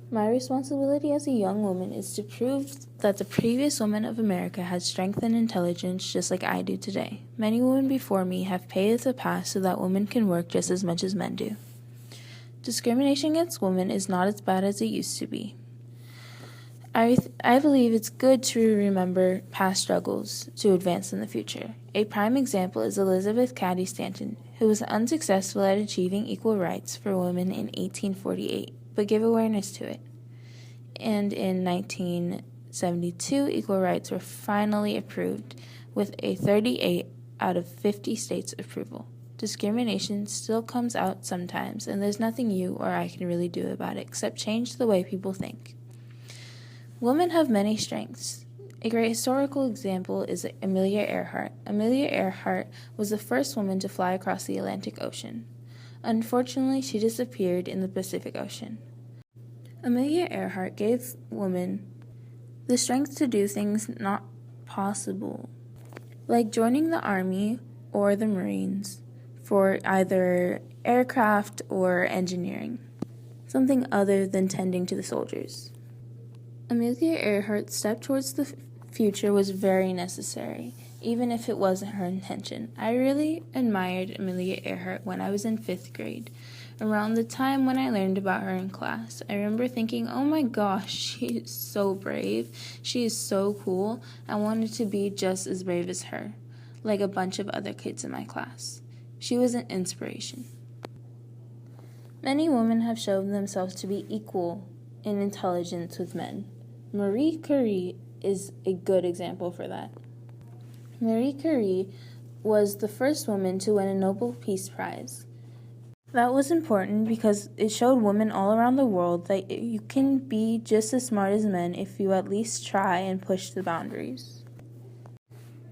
My responsibility as a young woman is to prove that the previous women of America had strength and intelligence just like I do today. Many women before me have paved the path so that women can work just as much as men do. Discrimination against women is not as bad as it used to be. I believe it's good to remember past struggles to advance in the future. A prime example is Elizabeth Cady Stanton, who was unsuccessful at achieving equal rights for women in 1848, but gave awareness to it. And in 1972, equal rights were finally approved with a 38 out of 50 states approval. Discrimination still comes out sometimes, and there's nothing you or I can really do about it except change the way people think. Women have many strengths. A great historical example is Amelia Earhart. Amelia Earhart was the first woman to fly across the Atlantic Ocean. Unfortunately, she disappeared in the Pacific Ocean. Amelia Earhart gave women the strength to do things not possible, like joining the Army or the Marines for either aircraft or engineering, something other than tending to the soldiers. Amelia Earhart's step towards the future was very necessary, even if it wasn't her intention. I really admired Amelia Earhart when I was in 5th grade, around the time when I learned about her in class. I remember thinking, oh my gosh, she is so brave, she is so cool. I wanted to be just as brave as her, like a bunch of other kids in my class. She was an inspiration. Many women have shown themselves to be equal in intelligence with men. Marie Curie is a good example for that. Marie Curie was the first woman to win a Nobel Peace Prize. That was important because it showed women all around the world that you can be just as smart as men if you at least try and push the boundaries.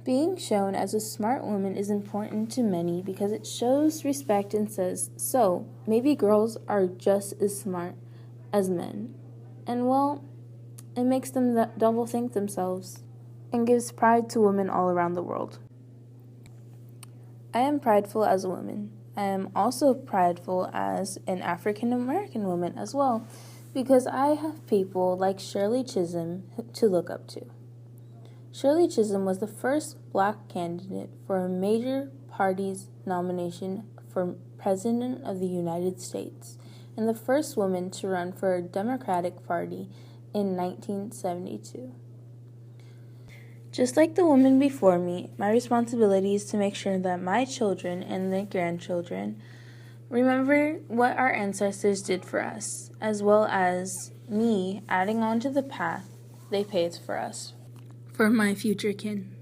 Being shown as a smart woman is important to many because it shows respect and says, so, maybe girls are just as smart as men. And well, it makes them double think themselves and gives pride to women all around the world. I am prideful as a woman. I am also prideful as an African American woman as well, because I have people like Shirley Chisholm to look up to. Shirley Chisholm was the first black candidate for a major party's nomination for President of the United States, and the first woman to run for a Democratic Party in 1972. Just like the women before me, my responsibility is to make sure that my children and their grandchildren remember what our ancestors did for us, as well as me adding on to the path they paved for us, for my future kin.